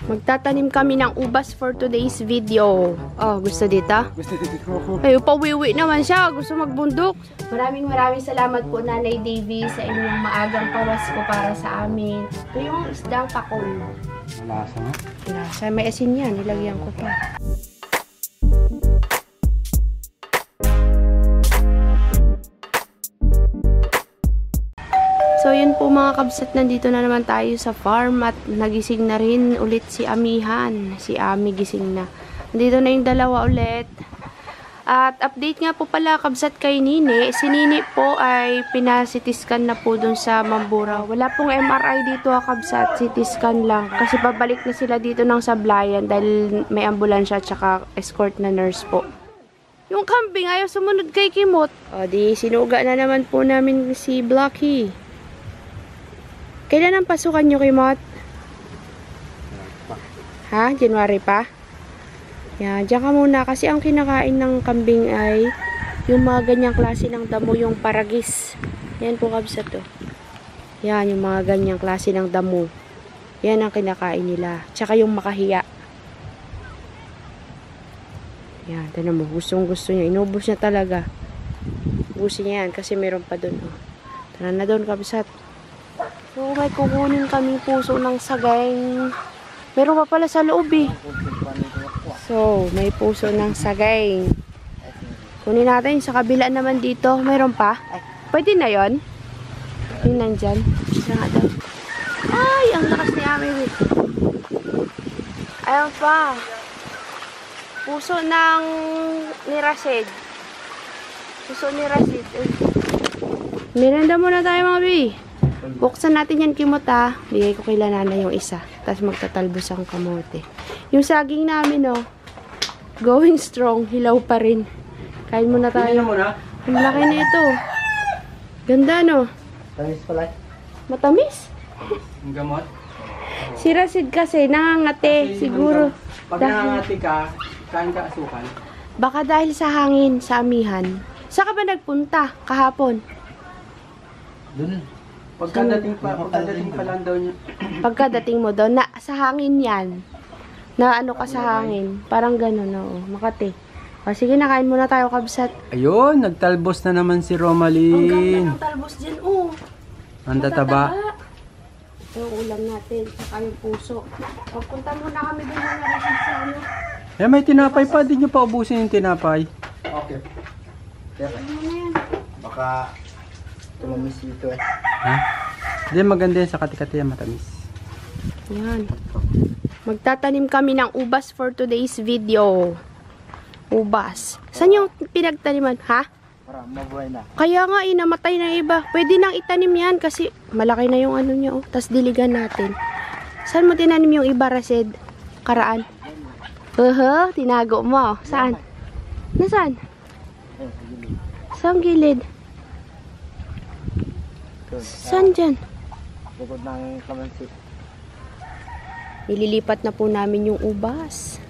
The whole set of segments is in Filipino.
Magtatanim kami ng ubas for today's video. Oh, gusto dito? Gusto dito. Ay, pawiwi naman siya. Gusto magbundok. Maraming salamat po, Nanay Davy, sa inyong maagang pawasko para sa amin. Ito yung isdang pakol. Malasa nga. Lasa. May asin yan. Nilagyan ko pa. So yun po mga kabsat, nandito na naman tayo sa farm at nagising na rin ulit si Amihan. Si Ami gising na. Nandito na yung dalawa ulit. At update nga po pala kabsat kay Nini. Si Nini po ay pinasitiskan na po dun sa Mamburao. Wala pong MRI dito kabsat, CT scan lang. Kasi pabalik na sila dito ng Sablayan dahil may ambulansya at saka escort na nurse po. Yung kambing ayaw sumunod kay Kimot. O di sinuga na naman po namin si Blocky. Kailan ang pasukan nyo, Kimot? Ha? January pa? Yan, dyan ka muna. Kasi ang kinakain ng kambing ay yung mga ganyang klase ng damo, yung paragis. Yan po kabsa to. Yan, yung mga ganyang klase ng damo. Yan ang kinakain nila. Tsaka yung makahiya. Yan, tinan mo. Gustong gusto niya. Inubos niya talaga. Ubusin niya yan kasi meron pa dun. Oh. Tara na doon kabsat. So, may kukunin kami puso ng sagay. Meron pa pala sa loob eh. So, may puso ng sagay. Kunin natin sa kabila naman dito. Meron pa? Pwede na yon? Yung nandyan. Ay, ang lakas ni Ami. Ayan pa. Puso ng nirasid. Puso ni Rasid. Merenda muna tayo mga bi. Buksan natin yan, Kimot ha. Bigay ko kay Nanay yung isa. Tapos magtatalbos ang kamote. Yung saging namin oh. Going strong. Hilaw pa rin. Kain muna tayo. Ang laki na ito. Ganda no. Tamis pala. Matamis? Ang gamot. Si Rasid kasi nangangate. Siguro. Pag nangangati ka, kain ka asukal. Baka dahil sa hangin, sa Amihan. Saan ka ba nagpunta kahapon? Doon. Pagkadating pa lang daw niya. Pagkadating mo doon, na sa hangin yan. Na ano ka sa hangin. Parang gano'n, oo. Makati. O, sige, nakain muna tayo, kabsat. Ayun, nagtalbos na naman si Romaline. Ang ganda ng talbos dyan, oo. Ang tataba. Ito yung ulam natin, saka yung puso. Pagpunta muna kami doon na narasin sa ano. Eh, may tinapay pa. Di nyo pa ubusin yung tinapay. Okay. Ano na yan? Baka tumamis dito eh. Ha? Hindi, maganda yan sa kati-kati yan, matamis. Yan. Magtatanim kami ng ubas for today's video. Ubas. Saan yung pinagtaniman? Ha? Para mabuhay na. Kaya nga, namatay na iba. Pwede nang itanim yan kasi malaki na yung ano niya. Oh. Tapos diligan natin. Saan mo tinanim yung iba, Rasid? Karaan? Tinago mo. Saan? Nasaan? Saan gilid? Saan dyan? Bukod ng kamansi. Nililipat na po namin yung ubas.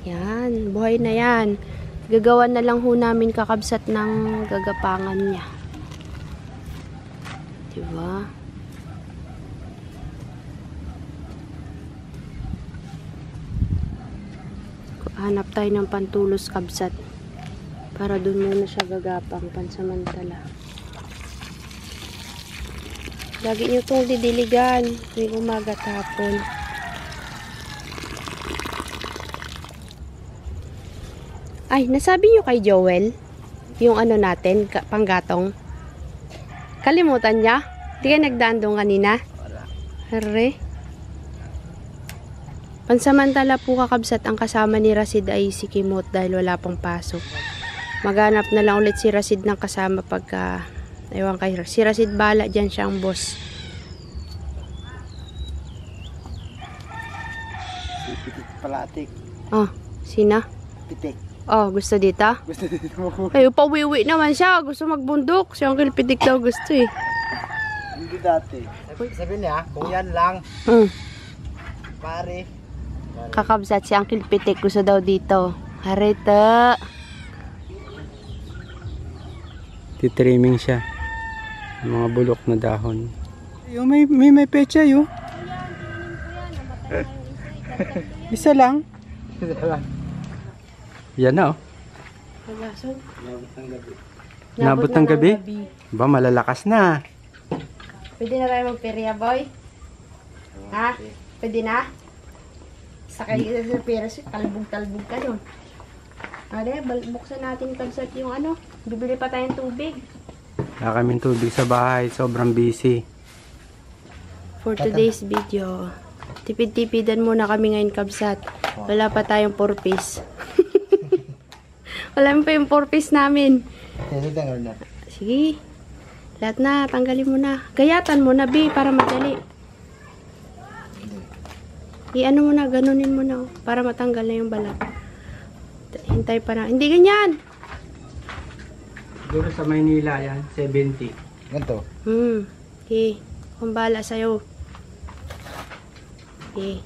Yan. Buhay na yan. Gagawan na lang ho namin kakabsat ng gagapangan niya. Diba? Hanap tayo ng pantulos kabsat. Para dun muna siya gagapang pansamantala. Lagi nyo itong didiligan. Tuwing umaga tapon. Ay, nasabi nyo kay Joel? Yung ano natin, panggatong? Kalimutan niya? Di ka nagdaan doon kanina? Wala. Hare. Pansamantala po kakabsat, ang kasama ni Rasid ay si Kimot dahil wala pang pasok. Maghanap na lang ulit si Rasid ng kasama pagka... Ewan kay si Rasid bala dyan siya ang boss. Si Pitik Palatik. Oh, sino? Pitik. Oh, gusto dito? Gusto dito. Ay, pawiwi naman siya. Gusto magbundok. Si Uncle Pitik daw gusto eh. Hindi dati. Sabi niya, kung yan lang, pare. Kakabsat si Uncle Pitik. Gusto daw dito. Harita. Titrimming siya. Mga bulok na dahon. Yung may pecha yun. Isa lang. Yan na, oh. Lason. Nabot ng gabi? Ba, malalakas na. Pwede na tayo magperya, boy? Ha? Pwede na? Sakay ka sa peras, talbog-talbog ka nun. Ade, buksan natin kagsat yung ano. Bibili pa tayong tubig. Wala kaming tubig sa bahay. Sobrang busy. For today's video, tipid-tipidan muna kami ngayon, kabsat. Wala pa tayong 4-piece. Wala pa yung 4-piece namin. Sige. Lahat na, tanggalin mo na. Gayatan mo na, B, para madali. I-ano mo na, ganunin mo na, para matanggal na yung balat. Hintay pa na. Hindi ganyan! Siguro sa Maynila yan, 70. Ganito? Okay. Kung bahala sa'yo. Okay.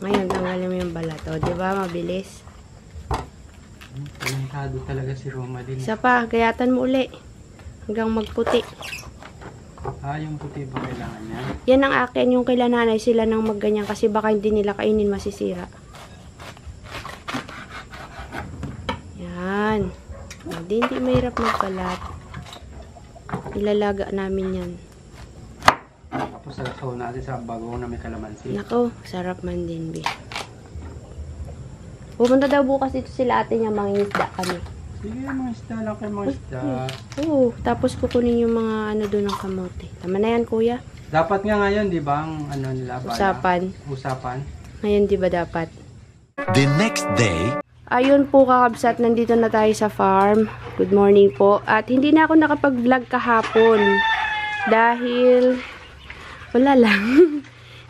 Ngayon, tanggalin mo yung balat. O, diba? Mabilis. Talentado talaga si Roma din. Isa pa, gayatan mo uli. Hanggang magputi. Yung puti ba kailangan niya? Yan ang akin, yung kailan nanay sila nang magganyan kasi baka hindi nila kainin, masisira. Yan. Hindi mahirap magbalat. Ilalaga namin yan. Tapos sasaw natin sa bagong na may kalamansi. Nako, sarap man din, B. Pupunta daw bukas dito sila ate niya, mangingisda kami. Sige, mga isda lang kayo, mga isda. Oo, tapos kukunin yung mga ano doon ng kamote. Tama na yan, kuya. Dapat nga ngayon, di ba, ang ano nila? Usapan. Ngayon, di ba dapat? The next day, Ayun po, kakabsat, nandito na tayo sa farm. Good morning po. At hindi na ako nakapag-vlog kahapon. Dahil, wala lang.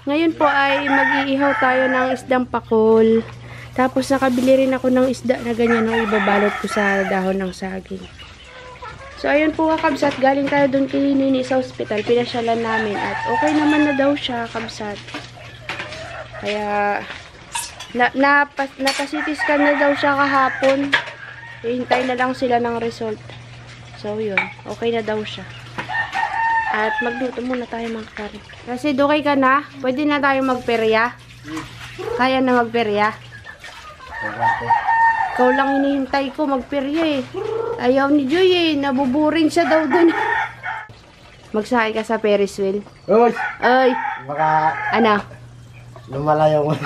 Ngayon po ay mag-iihaw tayo ng isdang pakol. Tapos nakabili rin ako ng isda na ganyan na ibabalot ko sa dahon ng saging. So ayun po, kakabsat, galing tayo doon kay Nini sa hospital. Pinasyalan namin at okay naman na daw siya, kabsat. Kaya napasitis ka na daw siya kahapon. Hintay na lang sila ng result. So yun, okay na daw siya. At magluto muna tayo mga kari. Kasi okay ka na? Pwede na tayo magperya? Kaya na magperya? Ikaw lang hinihintay ko magperya eh. Ayaw ni Joy eh. Nabuburing siya daw dun. Magsakay ka sa Ferris wheel. Uy! Ay! Baka Ano? lumalayo mo.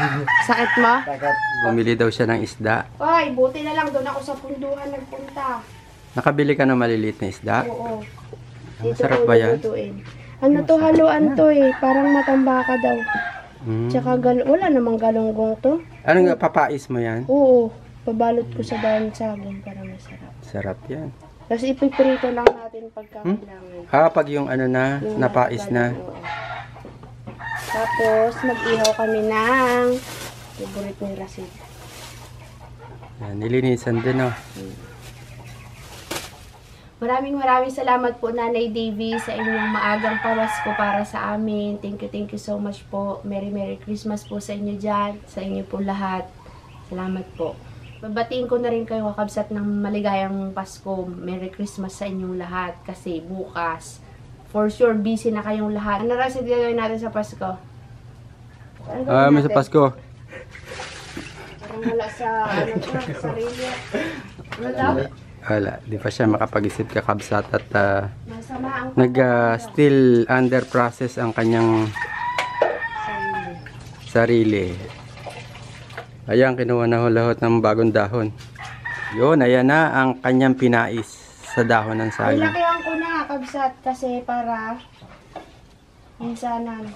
Sakit mo? Sakit. Bumili daw siya ng isda. Ay, buti na lang doon ako sa punduhan nagpunta. Nakabili ka ng maliliit na isda? Oo. Masarap ba yan? Lutuin. Ano to, haluan to eh. Parang matambaka daw. Tsaka wala namang galonggong to. Ano nga, papais mo yan? Oo. Pabalot ko sa dahon saging para masarap. Sarap yan. Tapos ipiprito lang natin pagka kailangan. Pag yung ano na, Yung napais na. oo. Tapos mag-ihaw kami ng favorite ni Rasid. Yan, nilinisan din oh. Maraming salamat po, Nanay Davy, sa inyong maagang pamasko para sa amin. Thank you so much po. Merry Christmas po sa inyo dyan, sa inyo po lahat. Salamat po. Babatiin ko na rin kayo, kakabsat, ng maligayang Pasko. Merry Christmas sa inyong lahat kasi bukas, for sure, busy na kayong lahat. Ano rin sa gagawin natin sa Pasko? Ano gawin May sa natin? Pasko. Parang wala sa, sa sarili. Ano daw? Wala, di pa siya makapag-isip kakabsat at Masama ang still under process ang kanyang sarili. Ayan, kinuha na lahat ng bagong dahon. Yun, ayan na ang kanyang pinais sa dahon ng Ay, saging. lakihan ko na, kabsat, kasi para minsanan.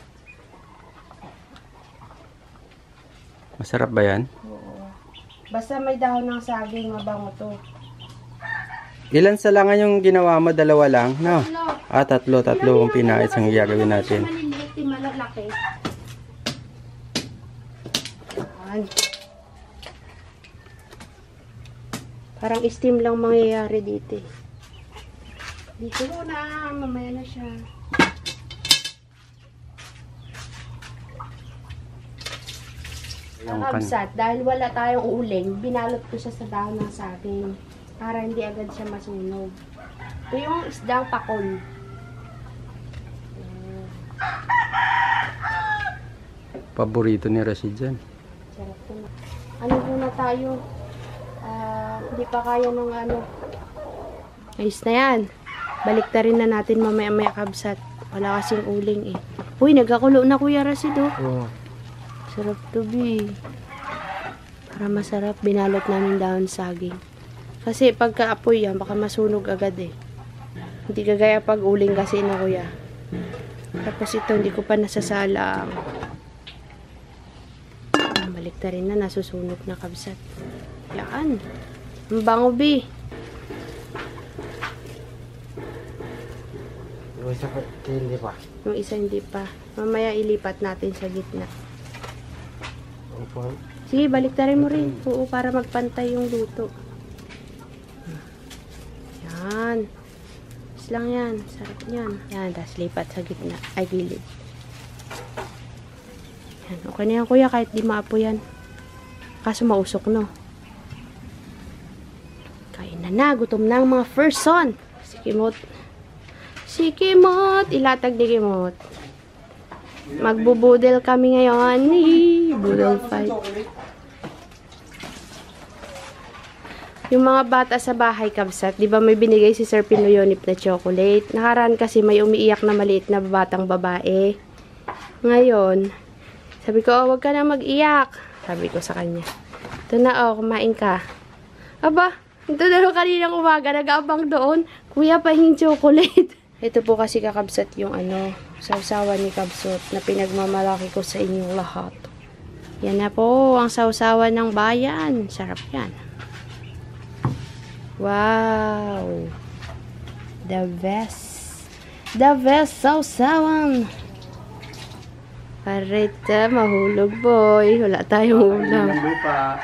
Masarap ba yan? Oo. Basta may dahon ng saging, mabango to. Ilan sa langan yung ginawa mo? Dalawa lang? No? Tatlo. Tatlo kung pinais ang gagawin natin. Maliliit, malalaki. Ayan. Parang steam lang mangyayari dito eh. Dito na, mamaya na siya. Nakabsat, dahil wala tayong uling, binalot ko siya sa dahon ng saging para hindi agad siya masunog. Ito yung isdang pakol. Paborito ni Rashid dyan. Sarap na. Ano muna tayo? Hindi pa kaya nung ano. Ayos na yan. Balik rin na natin mamaya-maya kabsat. Wala kasing uling eh. Uy, nagkakulo na Kuya Rashid oh. Oo. Sarap to be. Para masarap, binalot namin dahon saging. Kasi pagka-apoy yan, baka masunog agad eh. Hindi kagaya pag uling kasi na Kuya. Tapos ito, hindi ko pa nasasalang. Balik na rin na, nasusunog na kabsat. Yan. Ang bango be. Yung isa pa, hindi pa. Yung isa hindi pa. Mamaya ilipat natin sa gitna. Opo. Sige, balik na rin mo rin. Oo, para magpantay yung luto. Yan. Tapos lang yan. Sarap yan. Yan, tapos lipat sa gitna. Ay, gilid. Yan. Okay na yan, Kuya, kahit di maapo yan. Kaso mausok, no? Kain na. Gutom na ang mga first son. Si Kimot. Si Kimot. Ilatag ni Kimot. Magbubudel kami ngayon. Budel fight. Yung mga bata sa bahay, kabsat, di ba may binigay si Sir Pinoyonip na chocolate? Nakaraan kasi may umiiyak na maliit na batang babae. Ngayon, sabi ko, oh, wag ka na mag-iyak. Sabi ko sa kanya. Ito na, oh, kumain ka. Aba, ito na rin kaninang umaga, nag-aabang doon. Kuya, pahing chocolate. Ito po kasi kakabsat yung ano, sausawan ni Kabsot na pinagmamalaki ko sa inyong lahat. Yan na po, ang sausawan ng bayan. Sarap yan. Wow! The best! The best sausawan! Parita, mahulog boy. Wala tayong ulam. Hindi pa.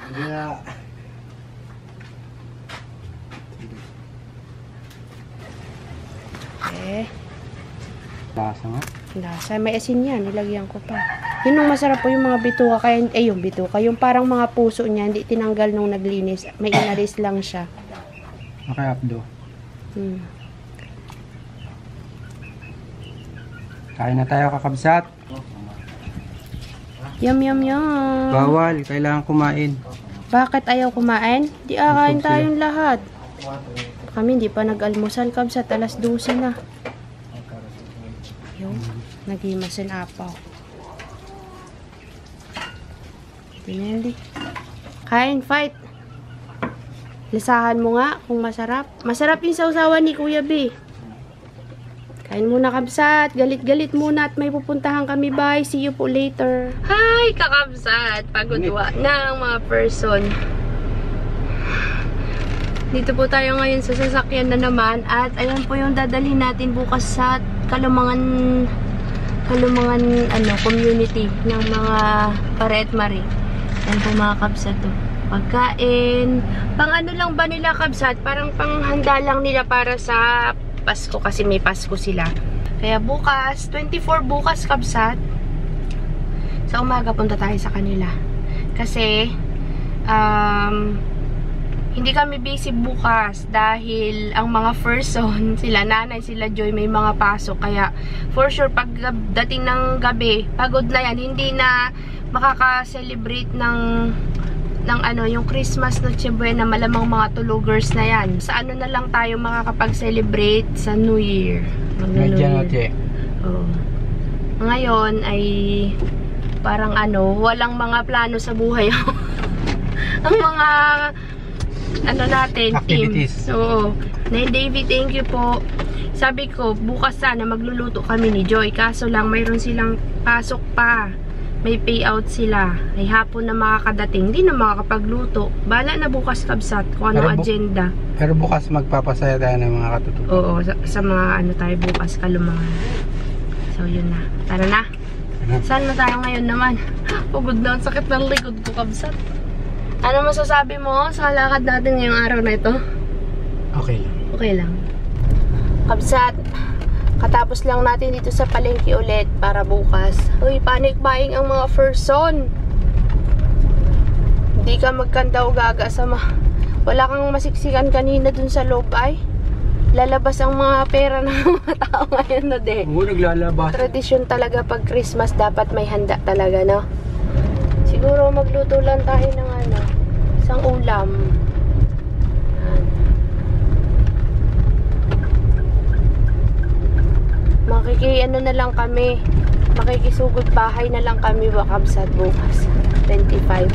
Hindi na. Eh, Lasa nga. lasa. May asin yan. Nilagyan ko pa. Yun ang masarap po yung mga bituka. Kaya, yung bituka. Yung parang mga puso niya. Hindi tinanggal nung naglinis. May inalis lang siya. Maka-updo. Hmm. Kain na tayo kakabsat. Yum, yum, yum. Bawal. Kailangan kumain. Bakit ayaw kumain? Di akain Busog sila. tayong lahat. Kami hindi pa nag-almusal kabsat. Alas 12 na. Yung nag-imasin apaw. Tineldi. Kain, fight. Lasahan mo nga kung masarap. Masarap yung sausawan ni Kuya B. Kain muna kabsat. Galit-galit muna at may pupuntahan kami. Bye. See you po later. Hi kakabsat. Pagod na ang mga person. Dito po tayo ngayon sa sasakyan na naman. At ayan po yung dadalhin natin bukas sa Kalumangan community ng mga Pare at Marie. Yan po mga kabsat to. Pagkain. Pang ano lang ba nila kabsat? Parang panghanda lang nila para sa Pasko kasi may Pasko sila. Kaya bukas, 24 bukas kabsat. Sa umaga punta tayo sa kanila. Kasi hindi kami busy bukas dahil ang mga first son, sila nanay, sila Joy, may mga pasok. Kaya for sure, pag dating ng gabi, pagod na yan. Hindi na makaka-celebrate ng ano, yung Christmas Noche Buena, malamang mga tulugers na yan. Sa ano na lang tayo makakapag-celebrate sa New Year. Oh. Ngayon ay parang ano, walang mga plano sa buhay. Ang mga ano natin, activities. Team. Oo. Nay David, thank you po. Sabi ko, bukas sana magluluto kami ni Joy. Kaso lang, mayroon silang pasok pa. May payout sila. Ay hapon na makakadating. Hindi na makakapagluto. Bala na bukas kabsat kung anong agenda. Pero bukas magpapasaya tayo ng mga katutubo. Oo, sa mga ano tayo bukas, Kalumangan. So, yun na. Tara na. Saan na tayo ngayon naman? Pagod na. Ang sakit ng likod ko kabsat. Ano masasabi mo sa lakad natin ngayong araw na ito? Okay. Okay lang. Kabsat, katapos lang natin dito sa palengke ulit para bukas. Uy, panic buying ang mga first son. Hindi ka magkanda o gaga sa wala kang masiksikan kanina dun sa loob ay. lalabas ang mga pera ng mga tao ngayon, no, de? Oo, naglalabas. Tradisyon talaga pag Christmas, dapat may handa talaga, no? Siguro magluto lang tayo ng ano, isang ulam. Yan. Ano na lang kami, makikisugod bahay na lang kami, Wakabsat bukas 25.